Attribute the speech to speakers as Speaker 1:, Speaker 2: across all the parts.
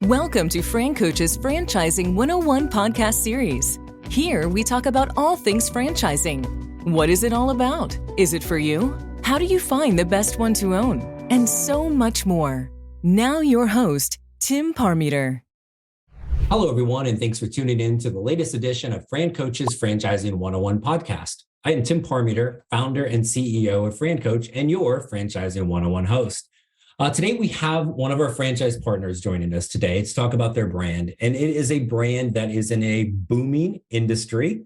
Speaker 1: Welcome to FranCoach's Franchising 101 podcast series. Here we talk about all things franchising. What is it all about? Is it for you? How do you find the best one to own? And so much more. Now your host, Tim Parmeter.
Speaker 2: Hello, everyone, and thanks for tuning in to the latest edition of FranCoach's Franchising 101 podcast. I am Tim Parmeter, founder and CEO of FranCoach and your Franchising 101 host. Today, we have one of our franchise partners joining us today to talk about their brand. And it is a brand that is in a booming industry,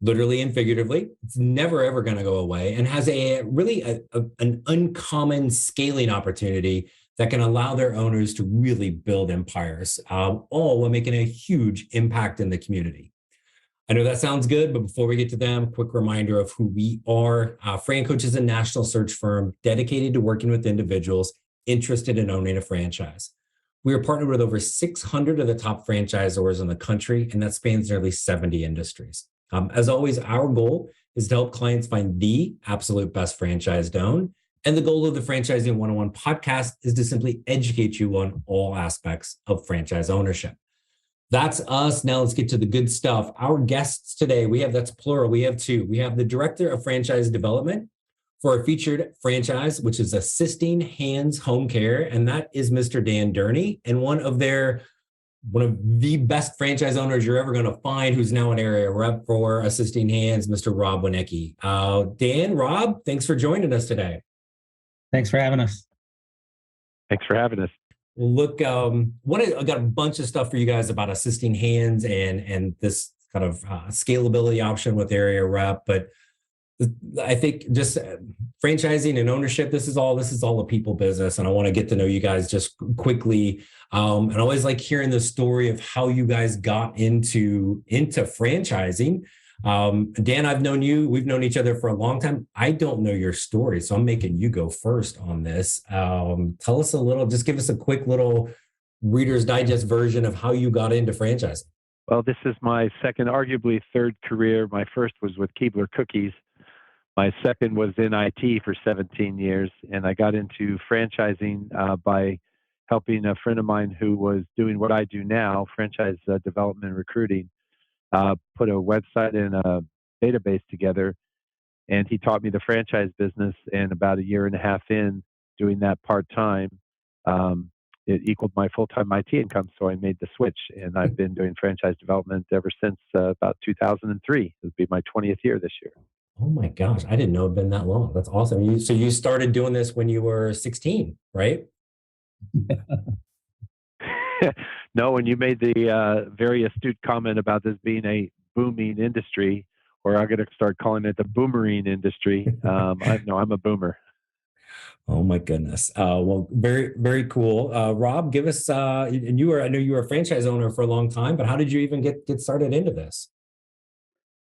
Speaker 2: literally and figuratively. It's never, ever going to go away and has an uncommon scaling opportunity that can allow their owners to really build empires, all while making a huge impact in the community. I know that sounds good, but before we get to them, a quick reminder of who we are. FranCoach is a national search firm dedicated to working with individuals interested in owning a franchise. We are partnered with over 600 of the top franchisors in the country, and that spans nearly 70 industries. As always, our goal is to help clients find the absolute best franchise to own. And the goal of the Franchising 101 podcast is to simply educate you on all aspects of franchise ownership. That's us. Now let's get to the good stuff. Our guests today, that's plural, we have two. We have the Director of Franchise Development for a featured franchise, which is Assisting Hands Home Care, and that is Mr. Dan Durne, and one of the best franchise owners you're ever going to find, who's now an area rep for Assisting Hands, Mr. Robb Winiecki. Dan, Robb, thanks for joining us today.
Speaker 3: Thanks for having us.
Speaker 4: Thanks for having us.
Speaker 2: Look, I got a bunch of stuff for you guys about Assisting Hands and this kind of scalability option with area rep, but I think just franchising and ownership, this is all a people business. And I want to get to know you guys just quickly. And I always like hearing the story of how you guys got into franchising. Dan, we've known each other for a long time. I don't know your story, so I'm making you go first on this. Tell us just give us a quick little Reader's Digest version of how you got into franchising.
Speaker 4: Well, this is my second, arguably third career. My first was with Keebler Cookies. My second was in IT for 17 years, and I got into franchising by helping a friend of mine who was doing what I do now, franchise development and recruiting, put a website and a database together, and he taught me the franchise business. And about a year and a half in doing that part-time, it equaled my full-time IT income, so I made the switch, and I've been doing franchise development ever since about 2003. It'll be my 20th year this year.
Speaker 2: Oh my gosh, I didn't know it'd been that long. That's awesome. So you started doing this when you were 16, right?
Speaker 4: No, when you made the very astute comment about this being a booming industry, or I'm going to start calling it the boomerine industry. I'm a boomer.
Speaker 2: Oh my goodness. Well, very, very cool. Robb, give us, I know you were a franchise owner for a long time, but how did you even get started into this?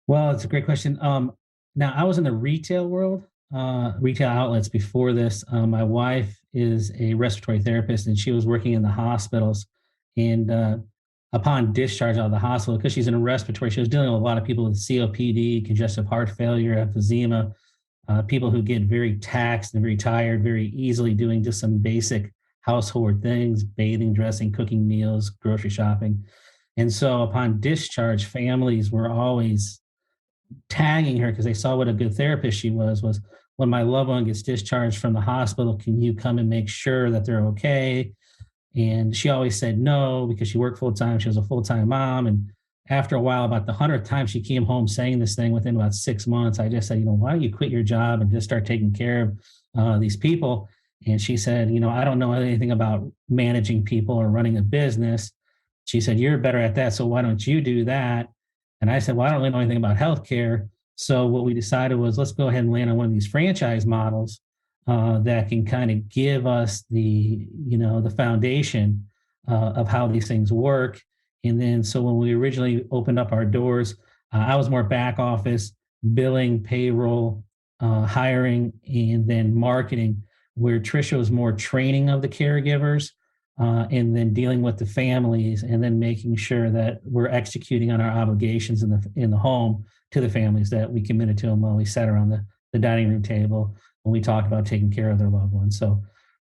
Speaker 3: Well, it's a great question. Now, I was in the retail world, retail outlets before this. My wife is a respiratory therapist, and she was working in the hospitals. And upon discharge out of the hospital, because she's in a respiratory, she was dealing with a lot of people with COPD, congestive heart failure, emphysema, people who get very taxed and very tired very easily doing just some basic household things, bathing, dressing, cooking meals, grocery shopping. And so upon discharge, families were always tagging her because they saw what a good therapist she was when my loved one gets discharged from the hospital, can you come and make sure that they're okay? And she always said no, because she worked full-time. She was a full-time mom. And after a while, about the 100th time she came home saying this thing within about 6 months, I just said, why don't you quit your job and just start taking care of these people? And she said, I don't know anything about managing people or running a business. She said, you're better at that, so why don't you do that? And I said, well, I don't really know anything about healthcare. So what we decided was, let's go ahead and land on one of these franchise models that can kind of give us the foundation of how these things work. And then, so when we originally opened up our doors, I was more back office, billing, payroll, hiring, and then marketing, where Trisha was more training of the caregivers, and then dealing with the families, and then making sure that we're executing on our obligations in the home to the families that we committed to them when we sat around the dining room table, when we talked about taking care of their loved ones. So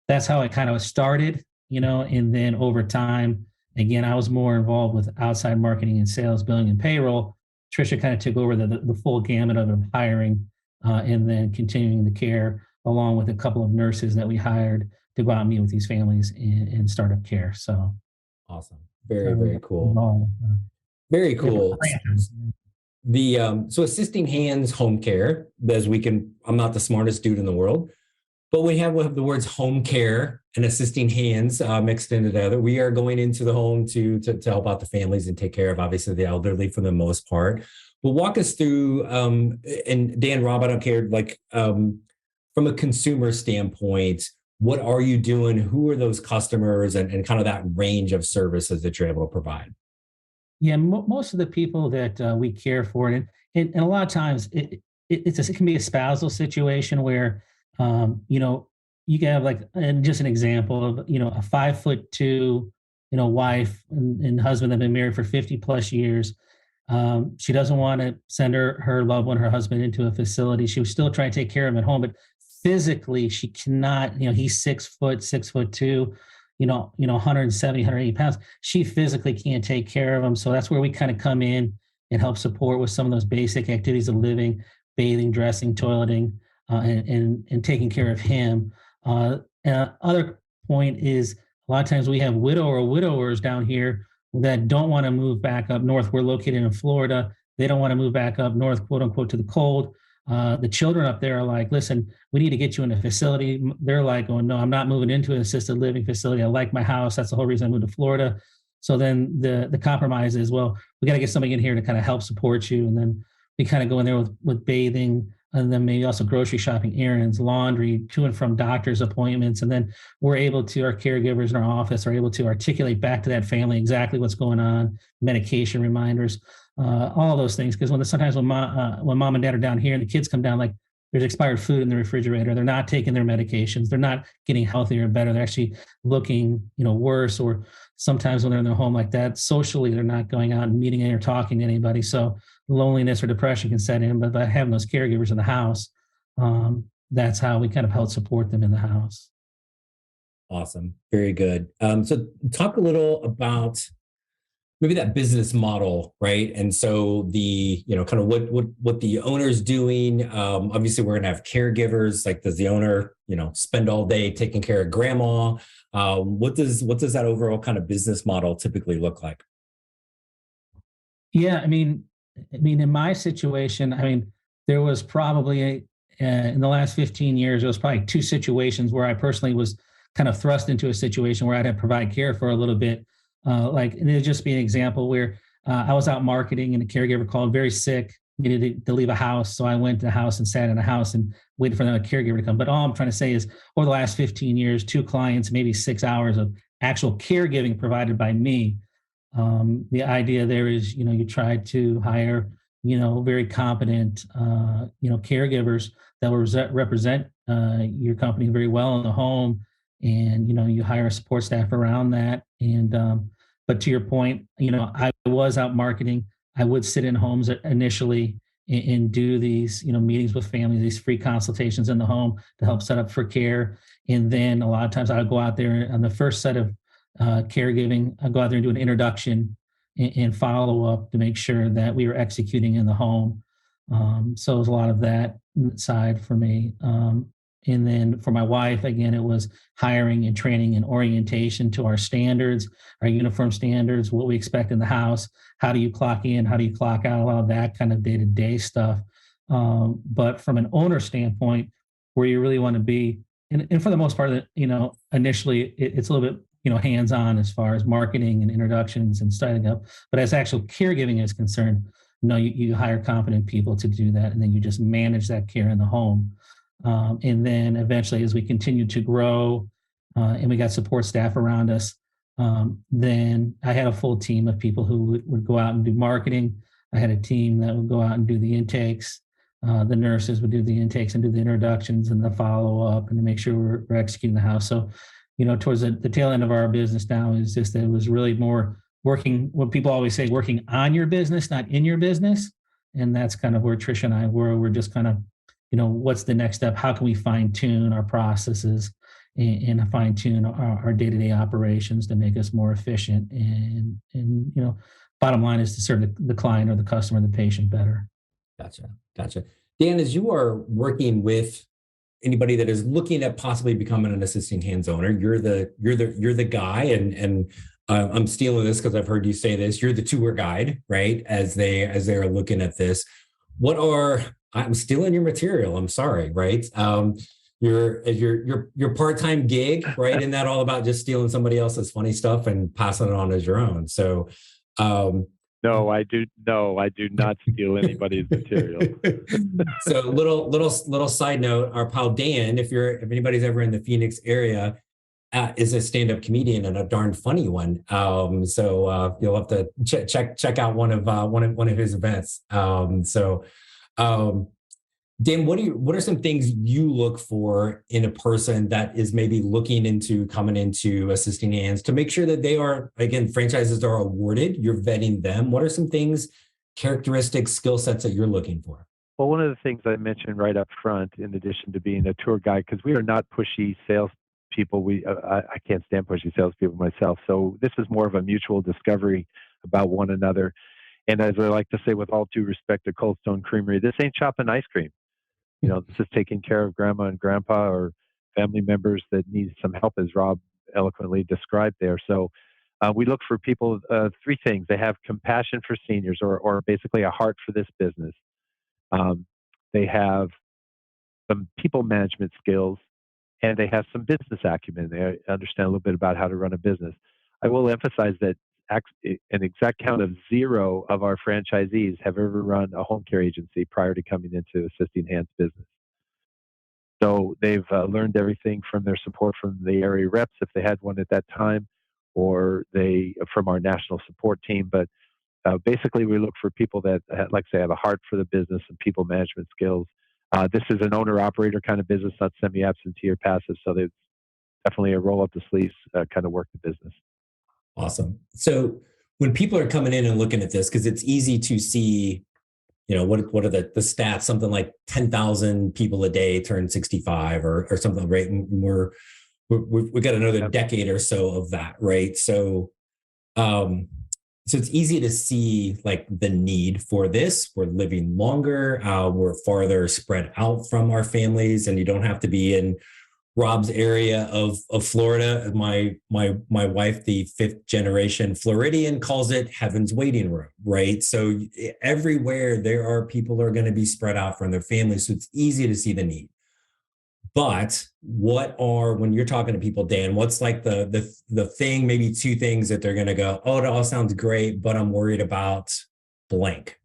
Speaker 3: that's how it kind of started, and then over time, Again, I was more involved with outside marketing and sales, billing and payroll. Trisha kind of took over the full gamut of hiring and then continuing the care, along with a couple of nurses that we hired to go out and meet with these families and start up care. So
Speaker 2: Awesome. Very, very cool.
Speaker 3: involved,
Speaker 2: Very
Speaker 3: different
Speaker 2: cool.
Speaker 3: branches.
Speaker 2: So assisting hands home care, I'm not the smartest dude in the world, but we have the words home care and assisting hands mixed in together. We are going into the home to help out the families and take care of, obviously, the elderly for the most part. But walk us through, and Dan, Rob, I don't care, from a consumer standpoint, what are you doing? Who are those customers, and kind of that range of services that you're able to provide?
Speaker 3: Yeah, most of the people that we care for, and a lot of times it can be a spousal situation where, you can have and just an example of, a 5'2", wife and husband that have been married for 50 plus years. She doesn't want to send her loved one, her husband, into a facility. She was still trying to take care of him at home, but physically she cannot. He's 6'2", 170, 180 pounds. She physically can't take care of him. So that's where we kind of come in and help support with some of those basic activities of living, bathing, dressing, toileting, and taking care of him. Other point is, a lot of times we have widowers down here that don't want to move back up north. We're located in Florida. They don't want to move back up north, quote unquote, to the cold. The children up there are like, listen, we need to get you in a facility. They're like, oh, no, I'm not moving into an assisted living facility. I like my house. That's the whole reason I moved to Florida. So then the compromise is, well, we got to get somebody in here to kind of help support you. And then we kind of go in there with bathing, and then maybe also grocery shopping, errands, laundry, to and from doctor's appointments. And then our caregivers in our office are able to articulate back to that family exactly what's going on, medication reminders, all those things. Because sometimes when mom and dad are down here and the kids come down, like there's expired food in the refrigerator, they're not taking their medications, they're not getting healthier or better, they're actually looking, worse. Or sometimes when they're in their home like that, socially, they're not going out and meeting or talking to anybody. So loneliness or depression can set in, but by having those caregivers in the house, that's how we kind of help support them in the house.
Speaker 2: Awesome. Very good. So talk a little about maybe that business model, right? And so the, kind of what the owner's doing. Obviously we're going to have caregivers. Like, does the owner, spend all day taking care of grandma? What does that overall kind of business model typically look like?
Speaker 3: Yeah. I mean, in my situation, there was probably in the last 15 years, there was probably 2 situations where I personally was kind of thrust into a situation where I had to provide care for a little bit. And it'd just be an example where I was out marketing and a caregiver called very sick, needed to leave a house. So I went to the house and sat in a house and waited for a caregiver to come. But all I'm trying to say is, over the last 15 years, 2 clients, maybe 6 hours of actual caregiving provided by me. The idea there is, you try to hire, very competent, caregivers that will represent your company very well in the home. And, you hire a support staff around that. And, but to your point, I was out marketing. I would sit in homes initially and do these, meetings with families, these free consultations in the home to help set up for care. And then a lot of times I would go out there on the first set of caregiving. I'd go out there and do an introduction and follow up to make sure that we were executing in the home. So it was a lot of that side for me. And then for my wife, again, it was hiring and training and orientation to our standards, our uniform standards, what we expect in the house. How do you clock in? How do you clock out? A lot of that kind of day-to-day stuff. But from an owner standpoint, where you really want to be, and for the most part, initially it's a little bit, hands-on as far as marketing and introductions and starting up. But as actual caregiving is concerned, you hire competent people to do that, and then you just manage that care in the home. And then eventually, as we continued to grow and we got support staff around us, then I had a full team of people who would go out and do marketing. I had a team that would go out and do the intakes. The nurses would do the intakes and do the introductions and the follow-up and to make sure we're executing the house. So, towards the tail end of our business now is just that it was really more working, what people always say, working on your business, not in your business. And that's kind of where Tricia and I were. We're just kind of, what's the next step? How can we fine tune our processes and fine tune our day-to-day operations to make us more efficient. And bottom line is to serve the client or the customer, the patient better.
Speaker 2: Gotcha. Dan, as you are working with anybody that is looking at possibly becoming an assisting hands owner, you're the guy, and I'm stealing this because I've heard you say this. You're the tour guide, right? As they are looking at this, I'm stealing your material. I'm sorry, right? Your part-time gig, right? Isn't that all about just stealing somebody else's funny stuff and passing it on as your own? So,
Speaker 4: No, I do not steal anybody's material.
Speaker 2: So little side note, our pal Dan, if anybody's ever in the Phoenix area, is a stand-up comedian and a darn funny one. So you'll have to check out one of his events. Dan, what are some things you look for in a person that is maybe looking into coming into assisting hands to make sure that they are, again, franchises are awarded, you're vetting them? What are some things, characteristics, skill sets that you're looking for?
Speaker 4: Well, one of the things I mentioned right up front, in addition to being a tour guide, because we are not pushy salespeople. I can't stand pushy salespeople myself. So this is more of a mutual discovery about one another. And as I like to say, with all due respect to Cold Stone Creamery, this ain't chopping ice cream. This is taking care of grandma and grandpa or family members that need some help, as Robb eloquently described there. So we look for people, three things. They have compassion for seniors, or basically a heart for this business. They have some people management skills, and they have some business acumen. They understand a little bit about how to run a business. I will emphasize that an exact count of 0 of our franchisees have ever run a home care agency prior to coming into assisting hands business. So they've learned everything from their support from the area reps, if they had one at that time, or from our national support team. But basically, we look for people that, like I say, have a heart for the business and people management skills. This is an owner-operator kind of business, not semi-absentee or passive. So there's definitely a roll up the sleeves kind of work the business.
Speaker 2: Awesome. So when people are coming in and looking at this, because it's easy to see, what are the stats? Something like 10,000 people a day turn 65 or something, right? And we've got another decade or so of that, right? So, so it's easy to see like the need for this. We're living longer. We're farther spread out from our families, and you don't have to be in Robb's area of Florida. My wife, the 5th generation Floridian, calls it heaven's waiting room, right? So everywhere there are people who are going to be spread out from their families. So it's easy to see the need. But when you're talking to people, Dan, what's like the thing, maybe 2 things that they're going to go, oh, it all sounds great, but I'm worried about blank?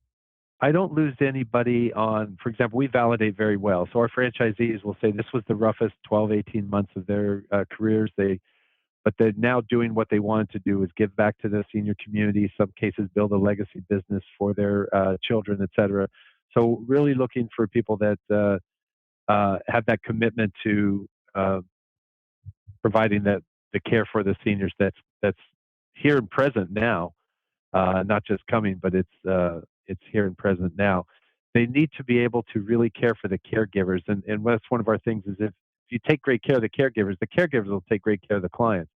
Speaker 4: I don't lose anybody on, for example, we validate very well. So our franchisees will say this was the roughest 12, 18 months of their careers. But they're now doing what they wanted to do, is give back to the senior community, some cases build a legacy business for their children, et cetera. So really looking for people that have that commitment to providing the care for the seniors that's here and present now, not just coming, but it's here and present now. They need to be able to really care for the caregivers. And that's one of our things, is if you take great care of the caregivers will take great care of the clients.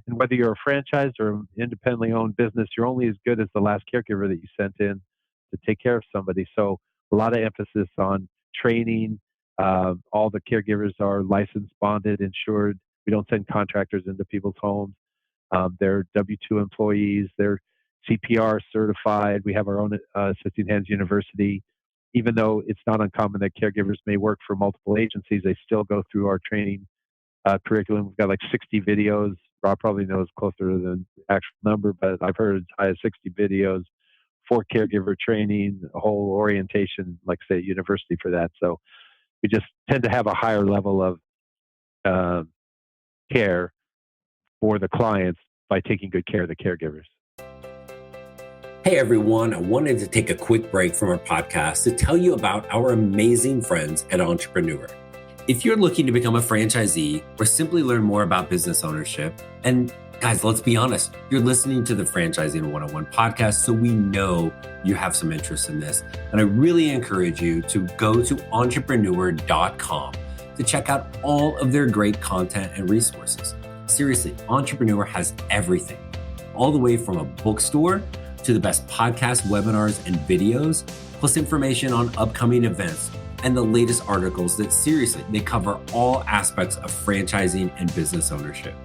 Speaker 4: And whether you're a franchise or an independently owned business, you're only as good as the last caregiver that you sent in to take care of somebody. So a lot of emphasis on training. All the caregivers are licensed, bonded, insured. We don't send contractors into people's homes. They're W-2 employees. They're CPR certified. We have our own Assisting Hands University. Even though it's not uncommon that caregivers may work for multiple agencies, they still go through our training curriculum. We've got like 60 videos. Robb probably knows closer to the actual number, but I've heard as high as 60 videos for caregiver training, a whole orientation, like say at university for that. So we just tend to have a higher level of care for the clients by taking good care of the caregivers.
Speaker 2: Hey everyone, I wanted to take a quick break from our podcast to tell you about our amazing friends at Entrepreneur. If you're looking to become a franchisee or simply learn more about business ownership, and guys, let's be honest, you're listening to the Franchising 101 podcast, so we know you have some interest in this. And I really encourage you to go to entrepreneur.com to check out all of their great content and resources. Seriously, Entrepreneur has everything, all the way from a bookstore to the best podcast, webinars, and videos, plus information on upcoming events and the latest articles that seriously, they cover all aspects of franchising and business ownership.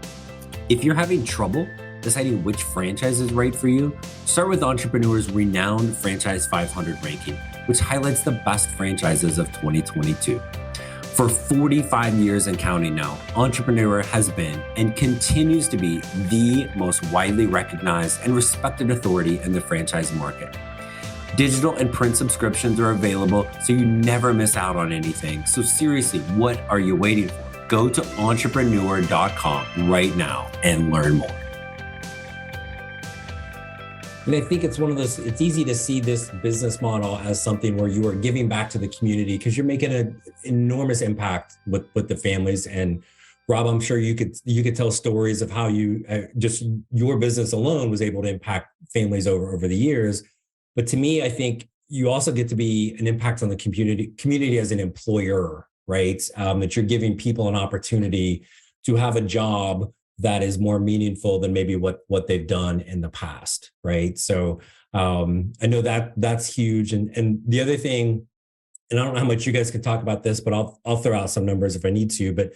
Speaker 2: If you're having trouble deciding which franchise is right for you, start with Entrepreneur's renowned Franchise 500 ranking, which highlights the best franchises of 2022. For 45 years and counting now, Entrepreneur has been and continues to be the most widely recognized and respected authority in the franchise market. Digital and print subscriptions are available, so you never miss out on anything. So seriously, what are you waiting for? Go to entrepreneur.com right now and learn more. And I think it's one of those, it's easy to see this business model as something where you are giving back to the community because you're making an enormous impact with the families. And Robb, I'm sure you could tell stories of how you just your business alone was able to impact families over the years. But to me, I think you also get to be an impact on the community as an employer, right? That you're giving people an opportunity to have a job that is more meaningful than maybe what they've done in the past, right? So I know that's huge. And the other thing, and I don't know how much you guys can talk about this, but I'll throw out some numbers if I need to, but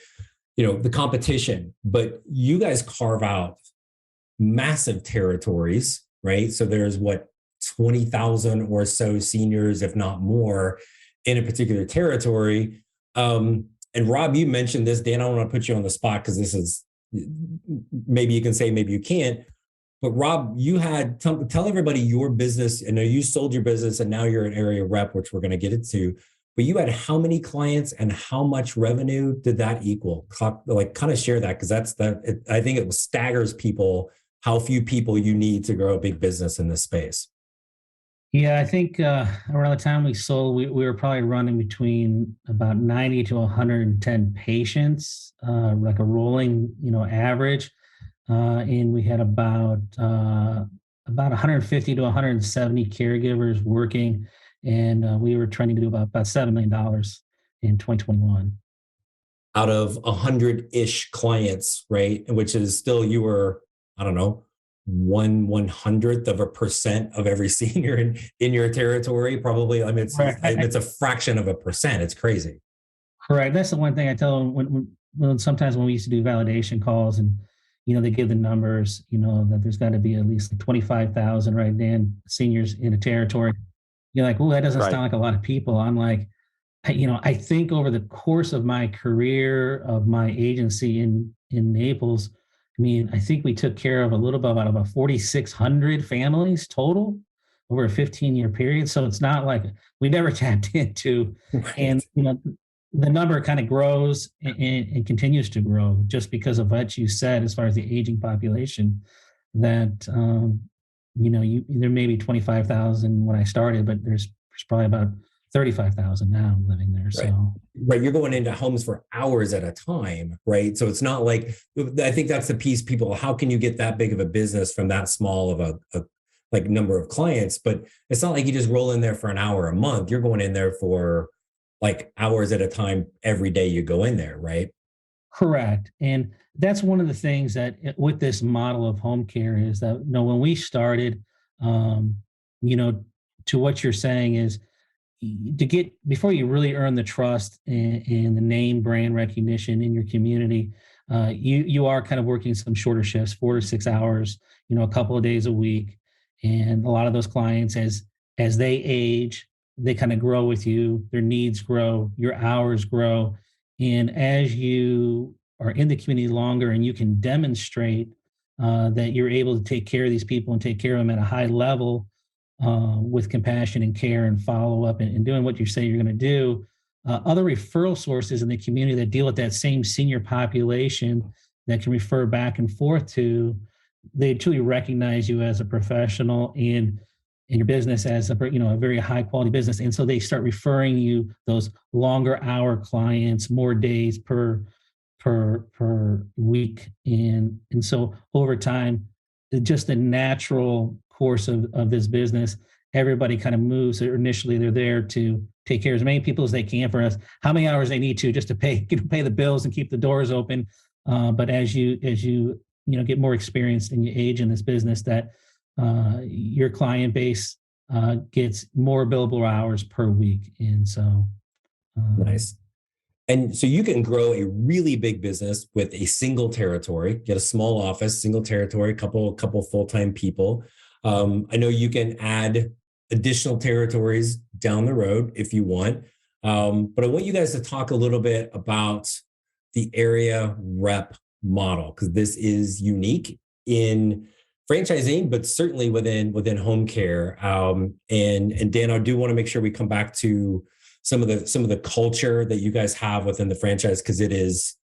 Speaker 2: the competition, but you guys carve out massive territories, right? So there's 20,000 or so seniors, if not more, in a particular territory. And Robb, you mentioned this. Dan, I don't want to put you on the spot because this is, maybe you can say, maybe you can't. But Robb, you had, tell everybody your business. I know you sold your business and now you're an area rep, which we're going to get into. But you had how many clients and how much revenue did that equal? Like, kind of share that, because I think it staggers people how few people you need to grow a big business in this space.
Speaker 3: Yeah, I think around the time we sold, we were probably running between about 90 to 110 patients, like a rolling, average. And we had about 150 to 170 caregivers working. And we were trying to do about $7 million in 2021.
Speaker 2: Out of 100-ish clients, right? Which is still, you were, I don't know, 1/100% of every senior in your territory, probably. I mean, it's a fraction of a percent. It's crazy.
Speaker 3: Correct. That's the one thing I tell them when sometimes when we used to do validation calls and, they give the numbers, that there's got to be at least 25,000, right, Dan, seniors in a territory. You're like, well, that doesn't sound like a lot of people. I'm like, I think over the course of my career, of my agency in Naples, I think we took care of a little bit about 4,600 families total over a 15-year period. So it's not like we never tapped into, right. And the number kind of grows and continues to grow just because of what you said as far as the aging population. That there may be 25,000 when I started, but there's probably about 35,000 now living there. Right. So
Speaker 2: right, you're going into homes for hours at a time, right? So it's not like, I think that's the piece people, how can you get that big of a business from that small of a number of clients? But it's not like you just roll in there for an hour a month. You're going in there for like hours at a time every day you go in there, right?
Speaker 3: Correct. And that's one of the things that with this model of home care is that, when we started, to what you're saying is, to get, before you really earn the trust and the name brand recognition in your community, you are kind of working some shorter shifts, 4 to 6 hours, a couple of days a week. And a lot of those clients, as they age, they kind of grow with you, their needs grow, your hours grow. And as you are in the community longer and you can demonstrate that you're able to take care of these people and take care of them at a high level, with compassion and care and follow up and doing what you say you're going to do, other referral sources in the community that deal with that same senior population that can refer back and forth to, they truly recognize you as a professional and your business as a very high quality business. And so they start referring you those longer hour clients, more days per week. And so over time, just the natural course of this business, everybody kind of moves. Or initially, they're there to take care of as many people as they can for us, how many hours they need to just to pay the bills and keep the doors open. But as you get more experienced and you age in this business, that your client base gets more billable hours per week, and so
Speaker 2: Nice. And so you can grow a really big business with a single territory, get a small office, single territory, couple full-time people. I know you can add additional territories down the road if you want. But I want you guys to talk a little bit about the area rep model, because this is unique in franchising, but certainly within home care. And Dan, I do want to make sure we come back to some of the culture that you guys have within the franchise, because it is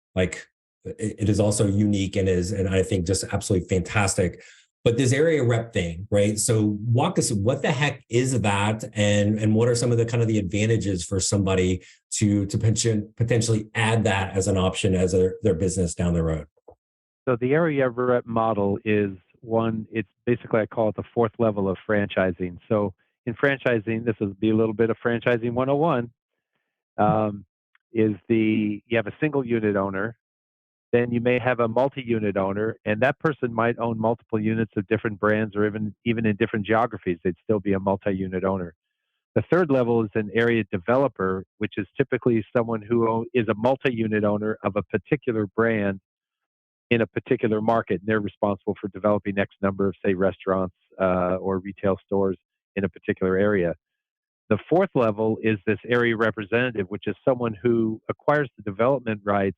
Speaker 2: also unique and I think just absolutely fantastic. But this area rep thing, right? So walk us, what the heck is that? And what are some of the kind of the advantages for somebody to potentially add that as an option as their business down the road?
Speaker 4: So the area rep model is it's basically, I call it the fourth level of franchising. So in franchising, this will be a little bit of franchising 101, you have a single unit owner. Then you may have a multi-unit owner, and that person might own multiple units of different brands, or even in different geographies, they'd still be a multi-unit owner. The third level is an area developer, which is typically someone who is a multi-unit owner of a particular brand in a particular market, and they're responsible for developing X number of, say, restaurants or retail stores in a particular area. The fourth level is this area representative, which is someone who acquires the development rights,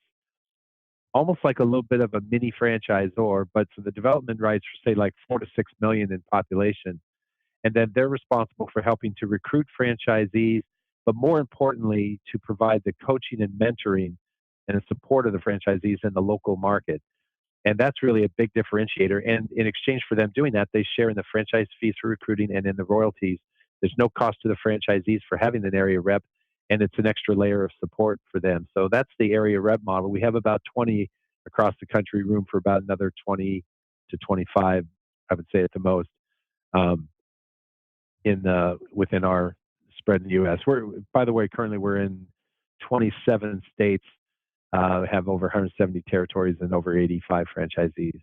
Speaker 4: almost like a little bit of a mini franchisor, but for the development rights for, say, like 4 to 6 million in population. And then they're responsible for helping to recruit franchisees, but more importantly, to provide the coaching and mentoring and the support of the franchisees in the local market. And that's really a big differentiator. And in exchange for them doing that, they share in the franchise fees for recruiting and in the royalties. There's no cost to the franchisees for having an area rep, and it's an extra layer of support for them. So that's the area rep model. We have about 20 across the country, room for about another 20 to 25, I would say at the most, within our spread in the U.S. By the way, currently we're in 27 states, have over 170 territories and over 85 franchisees.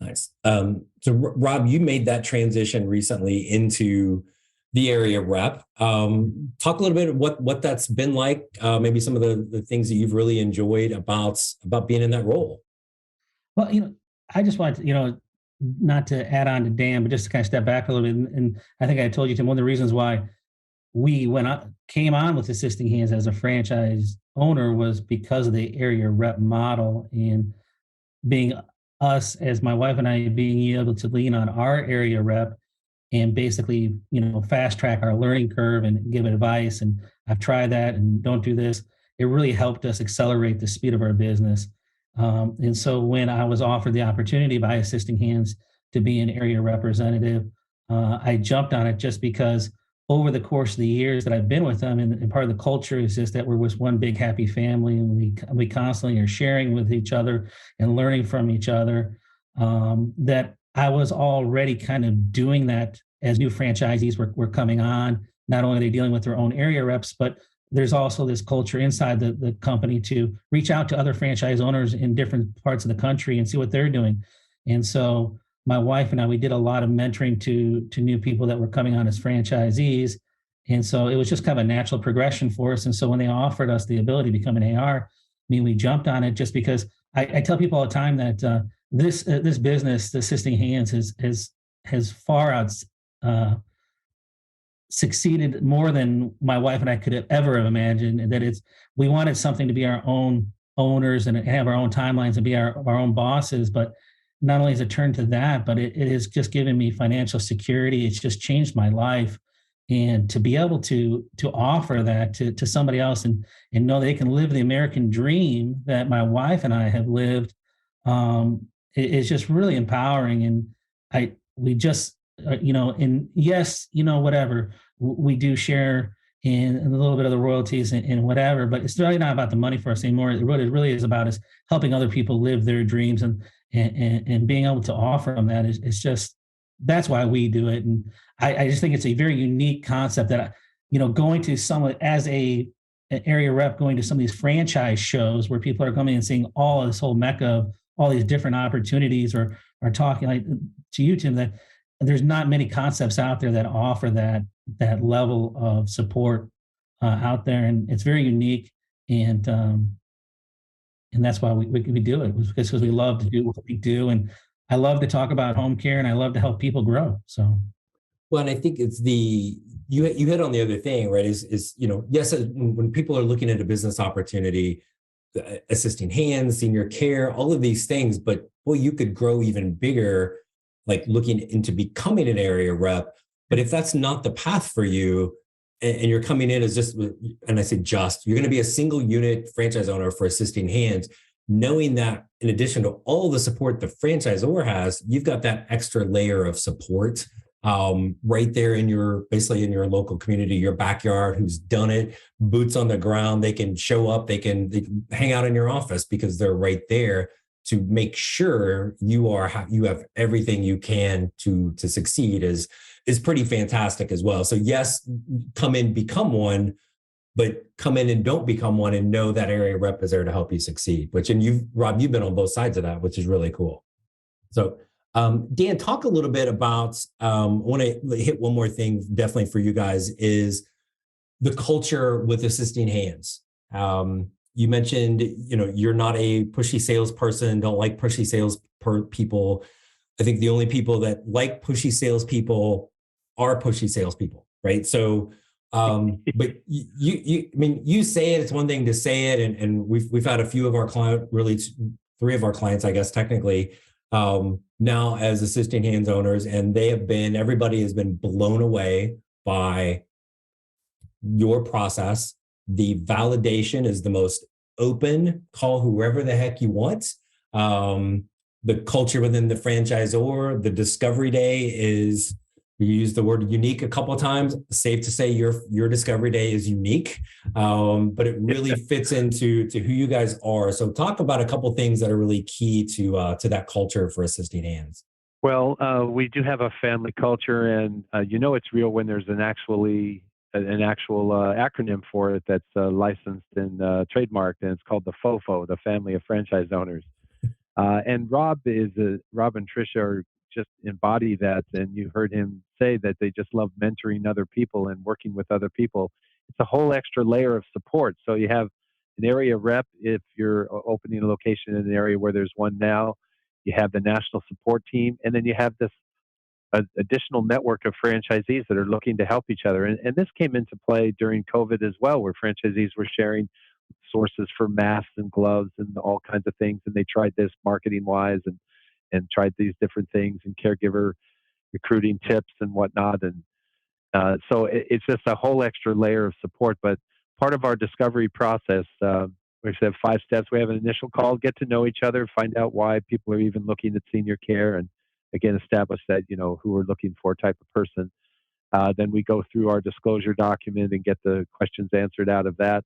Speaker 2: Nice. So Robb, you made that transition recently into the area rep. Talk a little bit what that's been like, maybe some of the things that you've really enjoyed about being in that role.
Speaker 3: Well, I just wanted to, not to add on to Dan, but just to kind of step back a little bit. And I think I told you, Tim, one of the reasons why we came on with Assisting Hands as a franchise owner was because of the area rep model, and being us, as my wife and I, being able to lean on our area rep and basically, fast track our learning curve and give advice. And I've tried that and don't do this. It really helped us accelerate the speed of our business. And so when I was offered the opportunity by Assisting Hands to be an area representative, I jumped on it just because over the course of the years that I've been with them, and part of the culture is just that we're with one big happy family, and we constantly are sharing with each other and learning from each other, that I was already kind of doing that as new franchisees were coming on. Not only are they dealing with their own area reps, but there's also this culture inside the company to reach out to other franchise owners in different parts of the country and see what they're doing. And so my wife and I, we did a lot of mentoring to new people that were coming on as franchisees. And so it was just kind of a natural progression for us. And so when they offered us the ability to become an AR, we jumped on it just because I tell people all the time that this business, the Assisting Hands, has far out succeeded more than my wife and I could have ever have imagined. And that we wanted something to be our own owners and have our own timelines and be our own bosses. But not only has it turned to that, but it has just given me financial security. It's just changed my life. And to be able to offer that to somebody else and know they can live the American dream that my wife and I have lived, is just really empowering. And we just, and yes, whatever, we do share in a little bit of the royalties and whatever, but it's really not about the money for us anymore. It really is about us helping other people live their dreams and being able to offer them that is just, that's why we do it. And I just think it's a very unique concept that, going to someone as an area rep, going to some of these franchise shows where people are coming and seeing all of this whole mecca of all these different opportunities, or are talking like to you, Tim, that there's not many concepts out there that offer that level of support out there, and it's very unique. And that's why we do it, was because we love to do what we do, and I love to talk about home care, and I love to help people grow. So,
Speaker 2: well, and I think it's you hit on the other thing, right? Yes, when people are looking at a business opportunity, assisting hands, senior care, all of these things, but boy, you could grow even bigger, like looking into becoming an area rep. But if that's not the path for you, and you're coming in as just, and I say just, you're going to be a single unit franchise owner for assisting hands, knowing that in addition to all the support the franchisor has, you've got that extra layer of support right there basically in your local community, your backyard, who's done it, boots on the ground. They can show up, they can hang out in your office because they're right there to make sure you have everything you can to succeed is pretty fantastic as well. So yes, come in, become one, but come in and don't become one, and know that area rep is there to help you succeed. Robb, you've been on both sides of that, which is really cool. So Dan, talk a little bit about, I want to hit one more thing definitely for you guys, is the culture with assisting hands. You mentioned, you're not a pushy salesperson, don't like pushy people. I think the only people that like pushy salespeople are pushy salespeople, right? So, but you say it, it's one thing to say it. And we've had a few of our clients, really 3 of our clients, I guess, technically, now as assisting hands owners, and everybody has been blown away by your process. The validation is the most open, call whoever the heck you want. The culture within the franchisor, the discovery day is, you use the word unique a couple of times. Safe to say your discovery day is unique, but it really fits into who you guys are. So talk about a couple of things that are really key to that culture for assisting hands.
Speaker 4: Well, we do have a family culture, and it's real when there's an actual acronym for it that's licensed and trademarked, and it's called the FOFO, the Family of Franchise Owners. And Robb and Tricia are just embody that, and you heard him say that they just love mentoring other people and working with other people. It's a whole extra layer of support. So you have an area rep if you're opening a location in an area where there's one now. You have the national support team, and then you have this additional network of franchisees that are looking to help each other. And this came into play during COVID as well, where franchisees were sharing sources for masks and gloves and all kinds of things. And they tried this marketing wise and tried these different things and caregiver recruiting tips and whatnot. And so it's just a whole extra layer of support. But part of our discovery process, we have 5 steps. We have an initial call, get to know each other, find out why people are even looking at senior care, and again, establish that, who we're looking for type of person. Then we go through our disclosure document and get the questions answered out of that.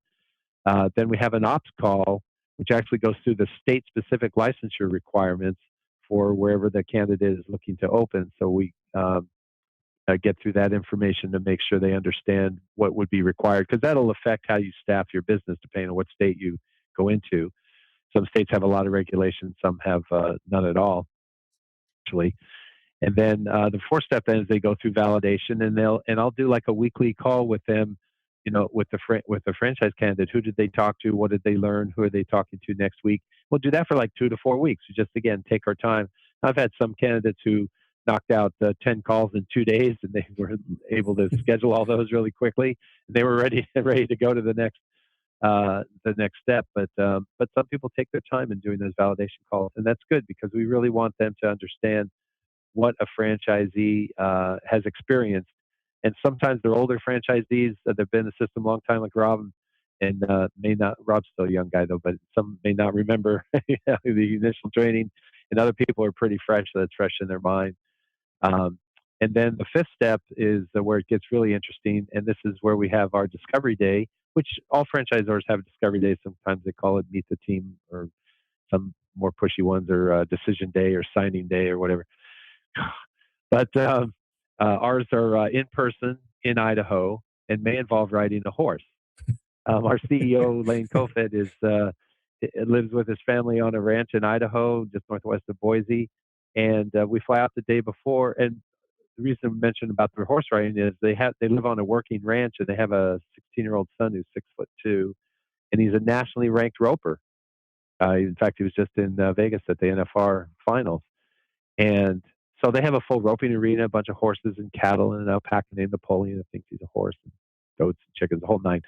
Speaker 4: Then we have an ops call, which actually goes through the state-specific licensure requirements for wherever the candidate is looking to open. So we get through that information to make sure they understand what would be required, because that'll affect how you staff your business depending on what state you go into. Some states have a lot of regulations, some have none at all, actually. And then the 4th step then is they go through validation, and I'll do like a weekly call with them, with the franchise candidate. Who did they talk to? What did they learn? Who are they talking to next week? We'll do that for like 2 to 4 weeks. We just, again, take our time. I've had some candidates who knocked out 10 calls in 2 days, and they were able to schedule all those really quickly. They were ready to go to the next step. But some people take their time in doing those validation calls, and that's good because we really want them to understand what a franchisee has experienced. And sometimes they're older franchisees that have been in the system a long time, like Robb, and may not. Robb's still a young guy though, but some may not remember the initial training, and other people are pretty fresh, so that's fresh in their mind. And then the 5th step is where it gets really interesting, and this is where we have our discovery day, which all franchisors have a discovery day. Sometimes they call it meet the team, or some more pushy ones are decision day or signing day or whatever. But ours are in person in Idaho and may involve riding a horse. Our CEO, Lane Kofed, lives with his family on a ranch in Idaho, just northwest of Boise. And we fly out the day before. And the reason I mentioned about their horse riding is they live on a working ranch, and they have a 16-year-old son who's 6'2", and he's a nationally ranked roper. In fact, he was just in Vegas at the NFR finals. And so they have a full roping arena, a bunch of horses and cattle, and an alpaca named Napoleon that thinks he's a horse, and goats and chickens, the whole nine.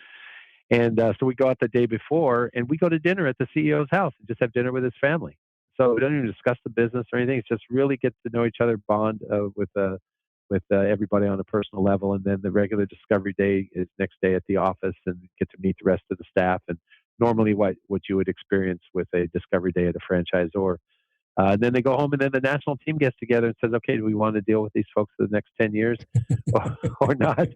Speaker 4: And so we go out the day before, and we go to dinner at the CEO's house and just have dinner with his family. So we don't even discuss the business or anything. It's just really get to know each other, bond with everybody on a personal level. And then the regular discovery day is next day at the office, and get to meet the rest of the staff. And normally what you would experience with a discovery day at a franchisor. And then they go home, and then the national team gets together and says, okay, do we want to deal with these folks for the next 10 years or not?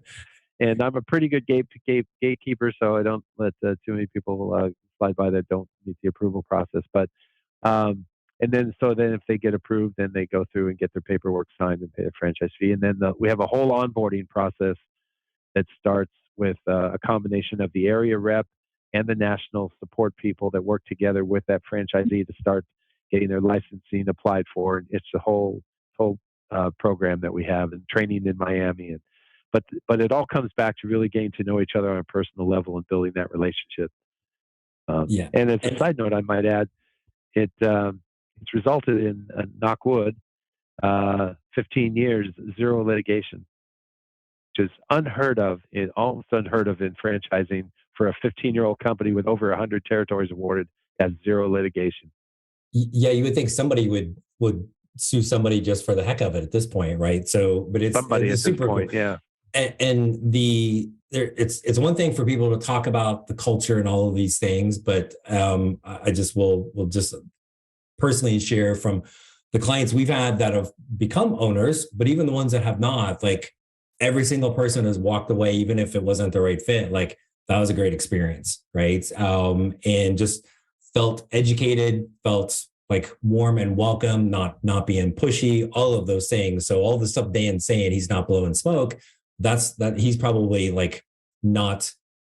Speaker 4: And I'm a pretty good gatekeeper, so I don't let too many people slide by that don't meet the approval process. But and then if they get approved, then they go through and get their paperwork signed and pay a franchise fee. And then we have a whole onboarding process that starts with a combination of the area rep and the national support people that work together with that franchisee to start getting their licensing applied for. And it's a whole program that we have, and training in Miami. But it all comes back to really getting to know each other on a personal level and building that relationship. And as a side note, I might add, it's resulted in, knock wood, 15 years, zero litigation, which is unheard of. Almost unheard of in franchising for a 15-year-old company with over 100 territories awarded as zero litigation.
Speaker 2: Yeah, you would think somebody would sue somebody just for the heck of it at this point, right? So, but it's super cool.
Speaker 4: Yeah.
Speaker 2: And it's one thing for people to talk about the culture and all of these things, but I just will just personally share from the clients we've had that have become owners, but even the ones that have not, like every single person has walked away, even if it wasn't the right fit. Like that was a great experience, right? And just felt educated, felt like warm and welcome, not being pushy, all of those things. So all the stuff Dan's saying, he's not blowing smoke. That he's probably like not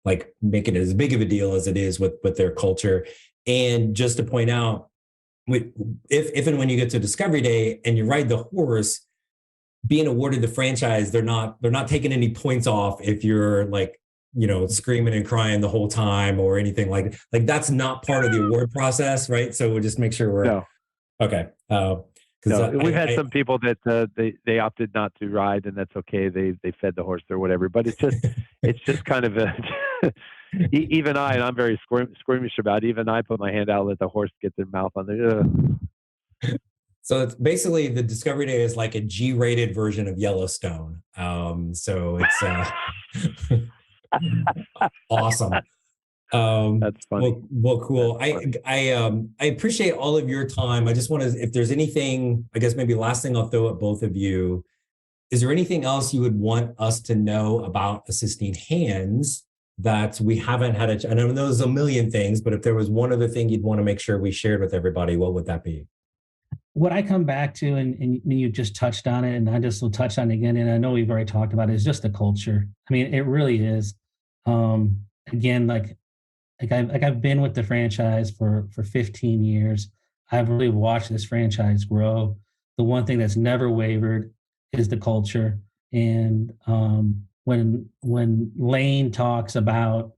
Speaker 2: like making it as big of a deal as it is with their culture. And just to point out, if and when you get to Discovery Day and you ride the horse, being awarded the franchise, they're not taking any points off if you're like, screaming and crying the whole time or anything like that's not part of the award process, right? So we'll just make sure we're okay.
Speaker 4: We've had some people that they opted not to ride, and that's okay. They fed the horse or whatever. But it's just kind of even I, and I'm very squeamish about it, even I put my hand out, let the horse get their mouth on there.
Speaker 2: So it's basically the Discovery Day is like a G-rated version of Yellowstone. So it's awesome.
Speaker 4: That's funny.
Speaker 2: Well, cool. I appreciate all of your time. I just want to, if there's anything, I guess maybe last thing I'll throw at both of you, is there anything else you would want us to know about assisting hands that we haven't had? I know there's a million things, but if there was one other thing you'd want to make sure we shared with everybody, what would that be?
Speaker 3: What I come back to, and you just touched on it, and I just will touch on it again, and I know we've already talked about it, is just the culture. I mean, it really is. Again, like I've been with the franchise for 15 years. I've really watched this franchise grow. The one thing that's never wavered is the culture. And when Lane talks about,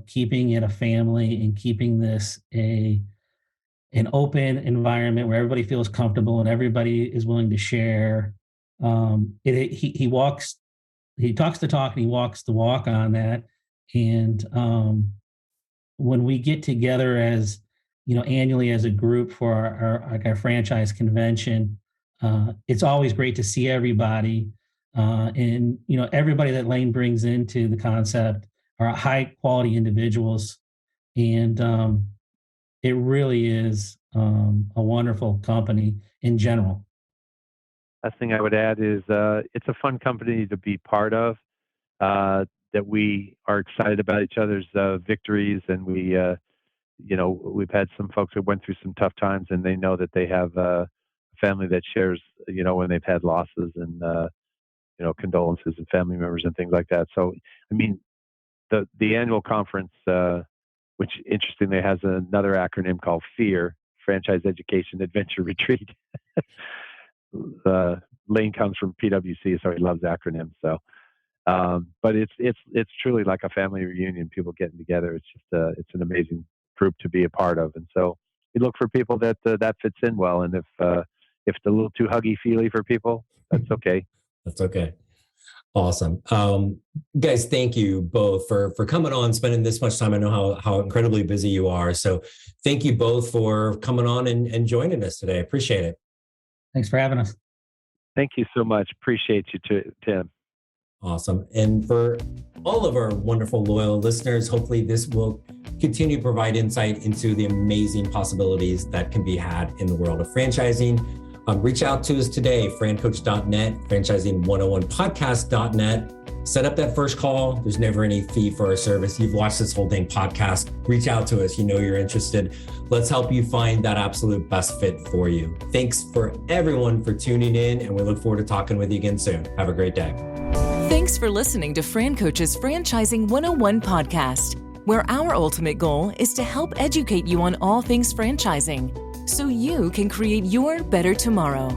Speaker 3: keeping it a family and keeping this an open environment where everybody feels comfortable and everybody is willing to share, he talks the talk and he walks the walk on that. And when we get together as, annually as a group for our franchise convention, it's always great to see everybody. And, everybody that Lane brings into the concept are high quality individuals. And it really is a wonderful company in general.
Speaker 4: Last thing I would add is it's a fun company to be part of, that we are excited about each other's victories. And we've had some folks who went through some tough times, and they know that they have a family that shares, when they've had losses and, condolences and family members and things like that. So, I mean, the annual conference, which interestingly has another acronym called FEAR, Franchise Education Adventure Retreat. Lane comes from PwC, so he loves acronyms. So, but it's truly like a family reunion. People getting together. It's just it's an amazing group to be a part of. And so we look for people that fits in well. And if it's a little too huggy feely for people, that's okay.
Speaker 2: That's okay. Awesome. Guys, thank you both for coming on, spending this much time. I know how incredibly busy you are. So thank you both for coming on and joining us today. I appreciate it.
Speaker 3: Thanks for having us.
Speaker 4: Thank you so much. Appreciate you too, Tim.
Speaker 2: Awesome. And for all of our wonderful, loyal listeners, hopefully this will continue to provide insight into the amazing possibilities that can be had in the world of franchising. Reach out to us today, FranCoach.net, franchising101podcast.net. Set up that first call. There's never any fee for our service. You've watched this whole dang podcast. Reach out to us. You're interested. Let's help you find that absolute best fit for you. Thanks for everyone for tuning in, and we look forward to talking with you again soon. Have a great day.
Speaker 1: Thanks for listening to FranCoach's Franchising 101 podcast, where our ultimate goal is to help educate you on all things franchising, so you can create your better tomorrow.